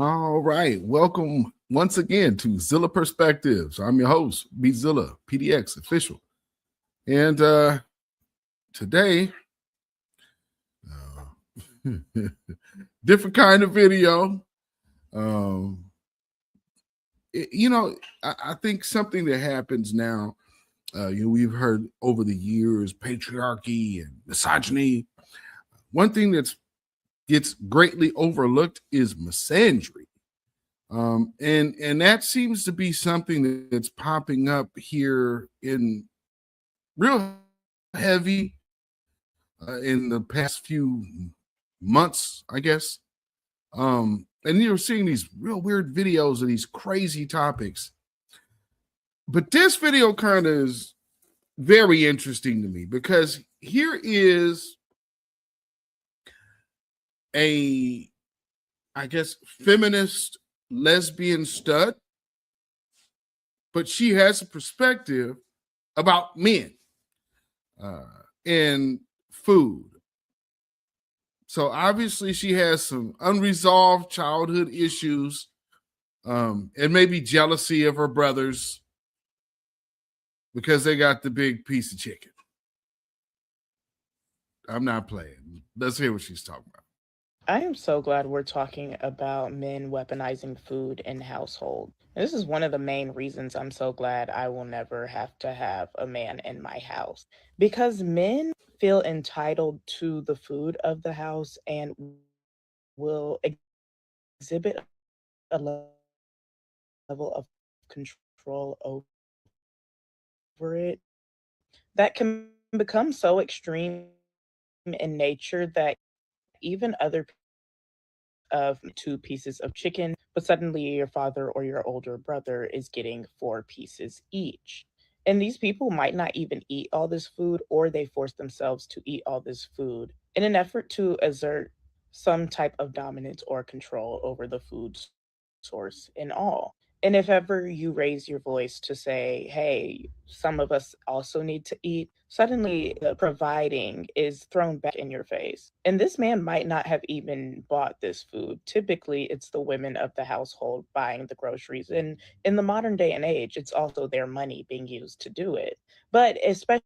All right. Welcome once again to Zilla Perspectives. I'm your host, beatzillapdx official. And today, different kind of video. Um, I think something that happens now, we've heard over the years patriarchy and misogyny. One thing that gets greatly overlooked is misandry. And that seems to be something that's popping up here in real heavy in the past few months, I guess. And you're seeing these real weird videos of these crazy topics. But this video kind of is very interesting to me because here is a, I guess, feminist lesbian stud, but she has a perspective about men and food. So obviously she has some unresolved childhood issues and maybe jealousy of her brothers because they got the big piece of chicken. I'm not playing. Let's hear what she's talking about. I am so glad we're talking about men weaponizing food in household. This is one of the main reasons I'm so glad I will never have to have a man in my house because men feel entitled to the food of the house and will exhibit a level of control over it that can become so extreme in nature that even other people of 2 pieces of chicken, but suddenly your father or your older brother is getting 4 pieces each. And these people might not even eat all this food, or they force themselves to eat all this food in an effort to exert some type of dominance or control over the food source in all. And if ever you raise your voice to say, hey, some of us also need to eat, suddenly the providing is thrown back in your face. And this man might not have even bought this food. Typically, it's the women of the household buying the groceries. And in the modern day and age, it's also their money being used to do it. But especially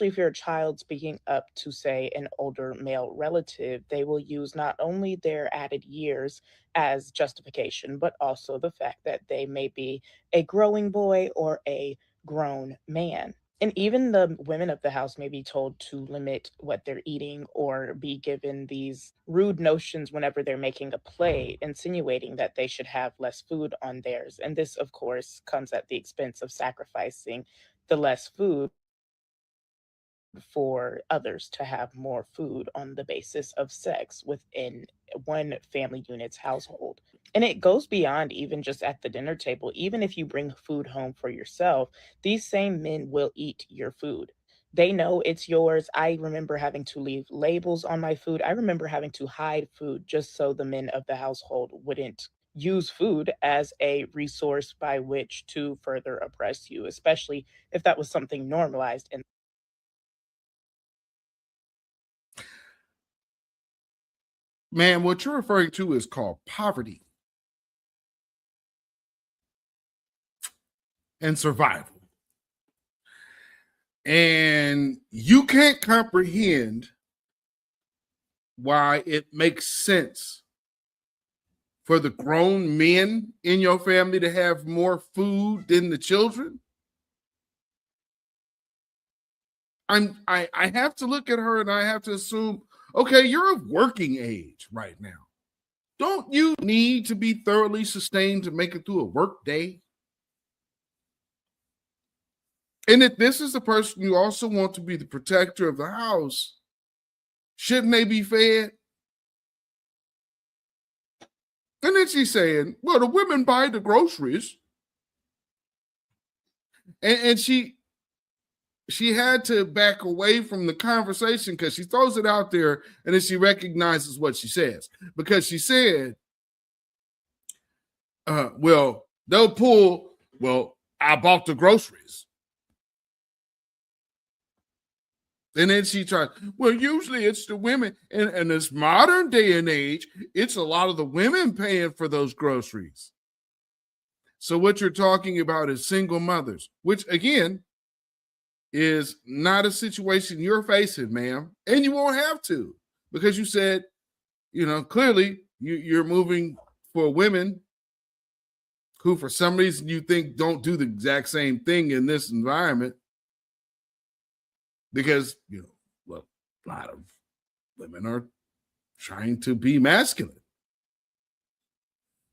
if you're a child speaking up to, say, an older male relative, they will use not only their added years as justification, but also the fact that they may be a growing boy or a grown man. And even the women of the house may be told to limit what they're eating or be given these rude notions whenever they're making a plate, insinuating that they should have less food on theirs. And this, of course, comes at the expense of sacrificing the less food for others to have more food on the basis of sex within one family unit's household. And it goes beyond even just at the dinner table. Even if you bring food home for yourself, these same men will eat your food. They know it's yours. I remember having to leave labels on my food. I remember having to hide food just so the men of the household wouldn't use food as a resource by which to further oppress you, especially if that was something normalized in the household. Man, what you're referring to is called poverty and survival. And you can't comprehend why it makes sense for the grown men in your family to have more food than the children. I have to look at her and I have to assume, okay, you're of working age right now. Don't you need to be thoroughly sustained to make it through a work day? And if this is the person you also want to be the protector of the house, shouldn't they be fed? And then she's saying, well, the women buy the groceries. And she had to back away from the conversation because she throws it out there and then she recognizes what she says. Because she said, well, they'll pull, well, I bought the groceries. And then she tried, well, usually it's the women. And in this modern day and age, it's a lot of the women paying for those groceries. So what you're talking about is single mothers, which again is not a situation you're facing, ma'am. And you won't have to, because you said, clearly you're moving for women who for some reason you think don't do the exact same thing in this environment. Because, well, a lot of women are trying to be masculine.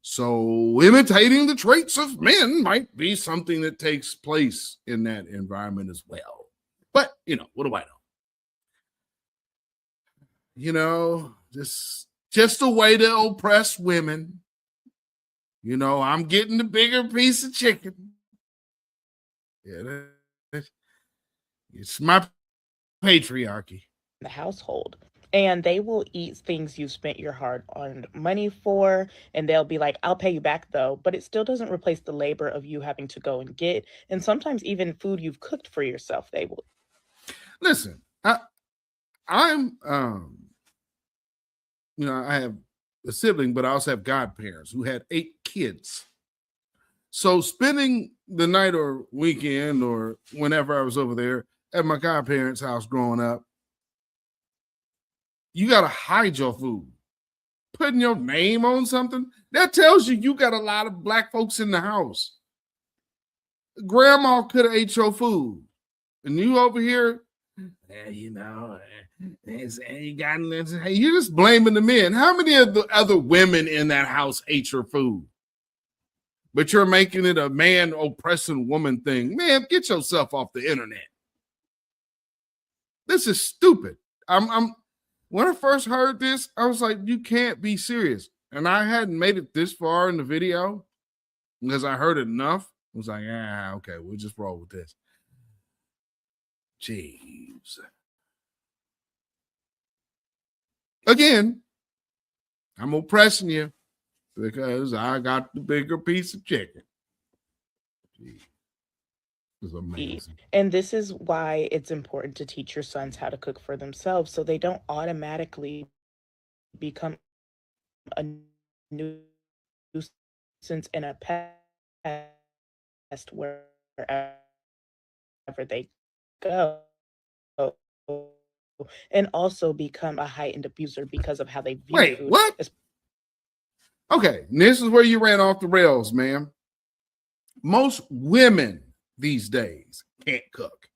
So imitating the traits of men might be something that takes place in that environment as well. But, what do I know? Just a way to oppress women. I'm getting the bigger piece of chicken. Yeah, it's my patriarchy. The household. And they will eat things you spent your hard-earned money for, and they'll be like, I'll pay you back though. But it still doesn't replace the labor of you having to go and get, and sometimes even food you've cooked for yourself, they will. Listen, I'm I have a sibling, but I also have godparents who had 8 kids. So spending the night or weekend or whenever I was over there at my godparents' house growing up, you got to hide your food. Putting your name on something, that tells you got a lot of black folks in the house. Grandma could have ate your food. And you over here, you're just blaming the men. How many of the other women in that house ate your food? But you're making it a man oppressing woman thing. Man, get yourself off the internet. This is stupid. When I first heard this, I was like, you can't be serious. And I hadn't made it this far in the video because I heard it enough. I was like, okay, we'll just roll with this. Jeez. Again, I'm oppressing you because I got the bigger piece of chicken. Jeez. This is amazing. And this is why it's important to teach your sons how to cook for themselves so they don't automatically become a nuisance and a pest wherever they go, and also become a heightened abuser because of how they view Wait, food. what? Okay, this is where you ran off the rails, ma'am. Most women these days can't cook.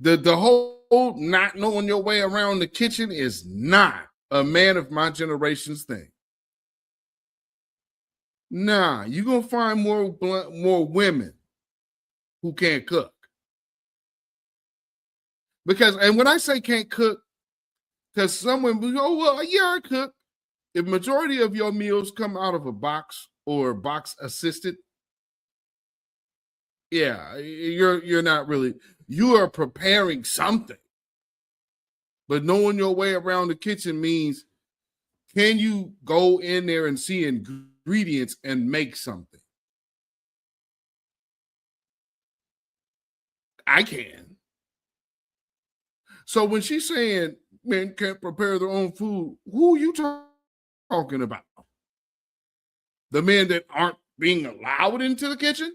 The whole not knowing your way around the kitchen is not a man of my generation's thing. Nah, you're going to find more women who can't cook. And when I say can't cook, because some women go, oh, well, yeah, I cook. If majority of your meals come out of a box or box assisted, yeah, you're not really, you are preparing something. But knowing your way around the kitchen means, can you go in there and see ingredients and make something? I can. So when she's saying men can't prepare their own food, who are you talking about? The men that aren't being allowed into the kitchen?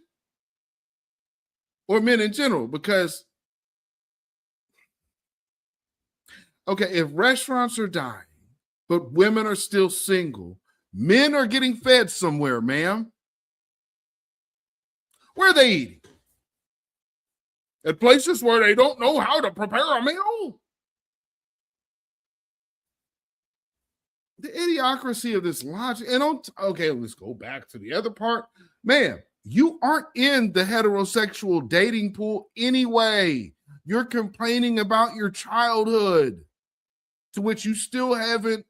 Or men in general? Because, okay, if restaurants are dying, but women are still single, men are getting fed somewhere, ma'am. Where are they eating? At places where they don't know how to prepare a meal? The idiocracy of this logic. And okay, let's go back to the other part. Man, you aren't in the heterosexual dating pool anyway. You're complaining about your childhood, to which you still haven't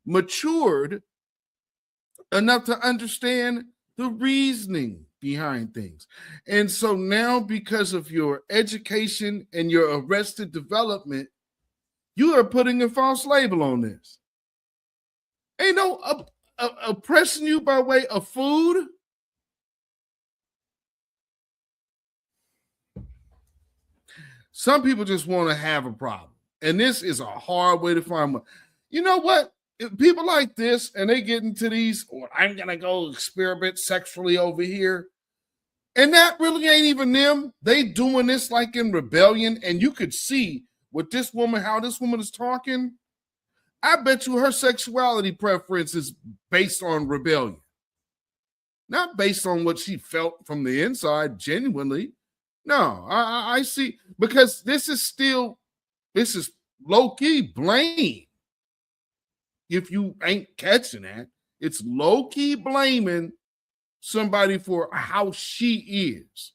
matured enough to understand the reasoning behind things. And so now, because of your education and your arrested development, you are putting a false label on this. Ain't no oppressing you by way of food. Some people just want to have a problem. And this is a hard way to find one. You know what? If people like this and they get into these, or I'm going to go experiment sexually over here. And that really ain't even them. They doing this like in rebellion. And you could see with this woman, how this woman is talking. I bet you her sexuality preference is based on rebellion. Not based on what she felt from the inside, genuinely. No, I see, because this is low-key blame. If you ain't catching that, it's low-key blaming somebody for how she is.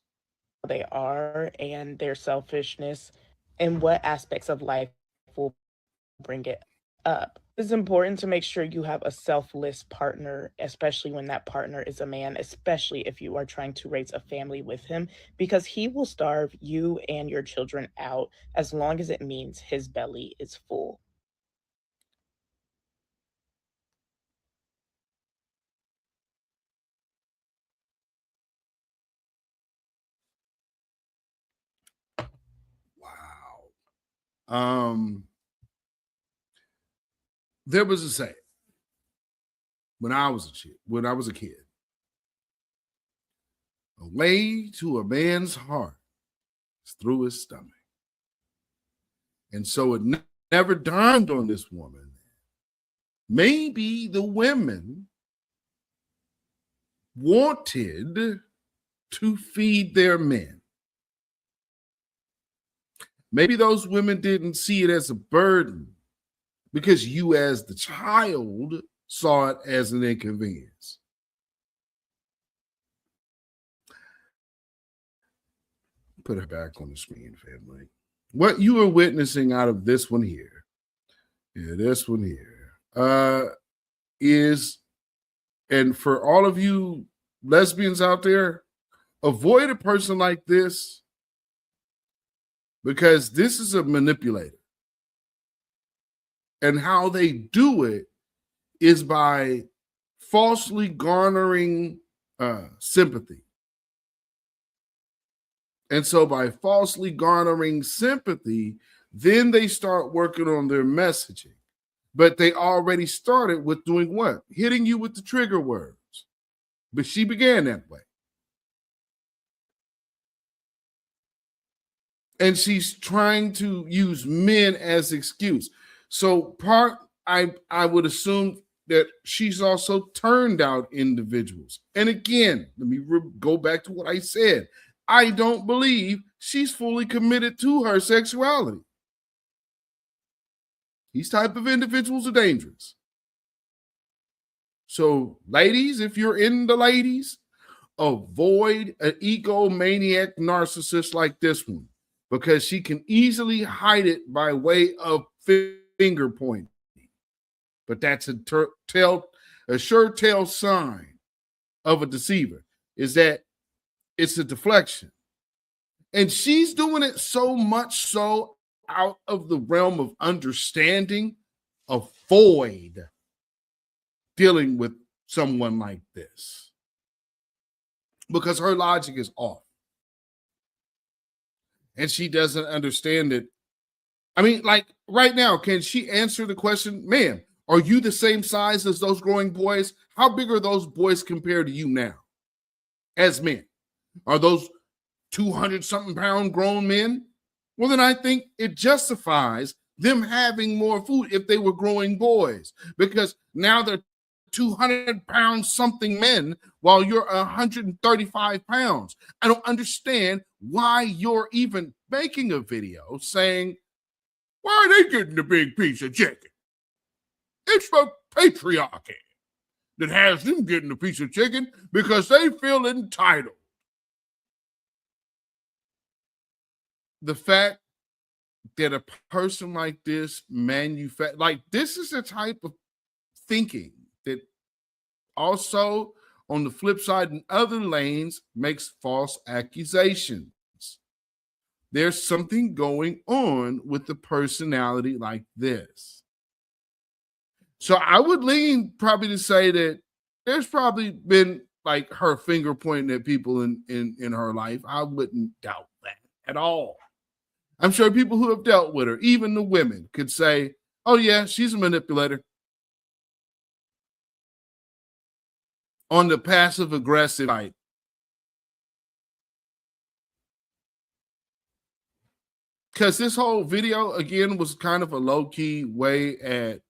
They are and their selfishness and what aspects of life will bring it up. It's important to make sure you have a selfless partner, especially when that partner is a man, especially if you are trying to raise a family with him, because he will starve you and your children out as long as it means his belly is full. Wow. There was a saying when I was a kid. A way to a man's heart is through his stomach. And so it never dawned on this woman. Maybe the women wanted to feed their men. Maybe those women didn't see it as a burden because you, as the child, saw it as an inconvenience. Put her back on the screen, family. What you are witnessing out of this one here, is, and for all of you lesbians out there, avoid a person like this, because this is a manipulator. And how they do it is by falsely garnering sympathy. And so by falsely garnering sympathy, then they start working on their messaging. But they already started with doing what? Hitting you with the trigger words. But she began that way. And she's trying to use men as excuse. So I would assume that she's also turned out individuals. And again, let me go back to what I said. I don't believe she's fully committed to her sexuality. These type of individuals are dangerous. So, ladies, if you're in the ladies, avoid an egomaniac narcissist like this one, because she can easily hide it by way of finger pointing. But that's a sure tell sign of a deceiver, is that it's a deflection. And she's doing it so much so out of the realm of understanding, avoid dealing with someone like this, because her logic is off. And she doesn't understand it. I mean, like right now, can she answer the question, ma'am, are you the same size as those growing boys? How big are those boys compared to you now as men? Are those 200-something pound grown men? Well, then I think it justifies them having more food if they were growing boys, because now they're 200-pound something men while you're 135 pounds. I don't understand why you're even making a video saying, why are they getting the big piece of chicken? It's the patriarchy that has them getting a piece of chicken because they feel entitled. The fact that a person like this this is the type of thinking that also, on the flip side, in other lanes, makes false accusations. There's something going on with the personality like this. So I would lean probably to say that there's probably been like her finger pointing at people in her life. I wouldn't doubt that at all. I'm sure people who have dealt with her, even the women, could say, oh yeah, she's a manipulator. On the passive aggressive side. Because this whole video, again, was kind of a low-key way at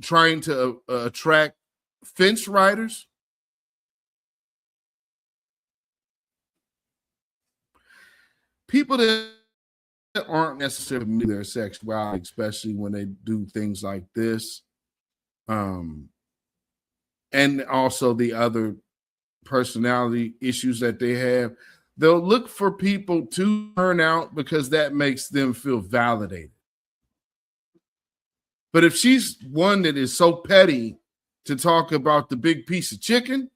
trying to attract fence riders. People that aren't necessarily their sexuality, especially when they do things like this. And also the other personality issues that they have. They'll look for people to turn out because that makes them feel validated. But if she's one that is so petty to talk about the big piece of chicken,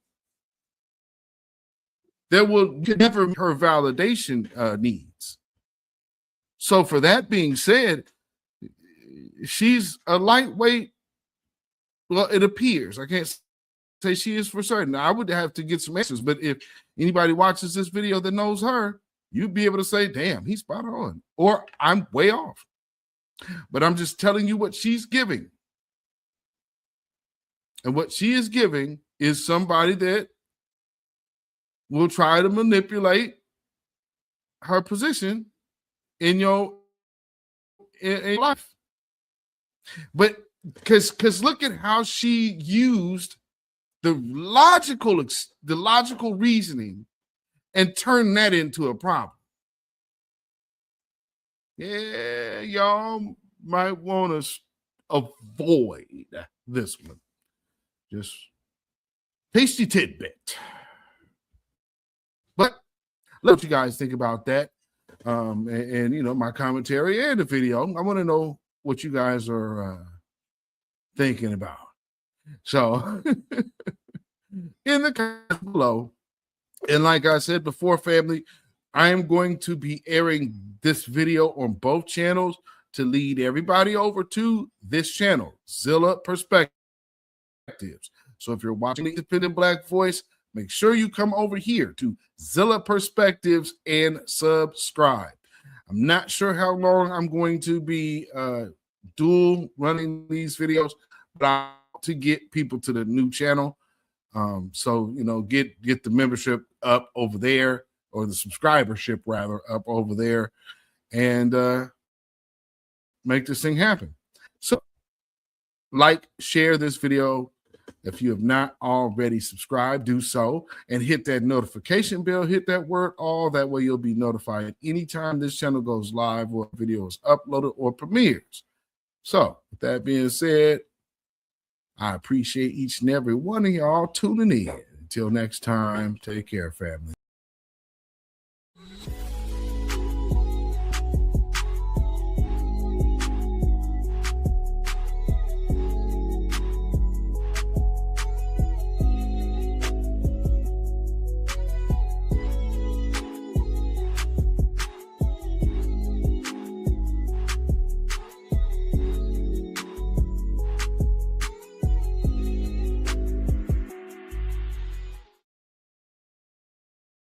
that will never meet her validation needs. So for that being said, she's a lightweight. Well, it appears. I can't say she is for certain. I would have to get some answers. But if anybody watches this video that knows her, you'd be able to say, damn, he's spot on. Or I'm way off. But I'm just telling you what she's giving. And what she is giving is somebody that will try to manipulate her position in your in life. But because look at how she used the logical reasoning and turned that into a problem. Yeah, y'all might want to avoid this one. Just tasty tidbit. But let you guys think about that. And you know, my commentary and the video. I want to know what you guys are thinking about. So in the comments below, and like I said before, family, I am going to be airing this video on both channels to lead everybody over to this channel, Zilla Perspectives. So if you're watching Independent Black Voice, make sure you come over here to Zilla Perspectives and subscribe. I'm not sure how long I'm going to be dual running these videos, but I want to get people to the new channel. So, you know, get the membership up over there, or the subscribership rather up over there, and make this thing happen. So like, share this video. If you have not already subscribed, do so and hit that notification bell, hit that word all. That way you'll be notified anytime this channel goes live or video is uploaded or premieres. So with that being said, I appreciate each and every one of y'all tuning in. Until next time, take care, family.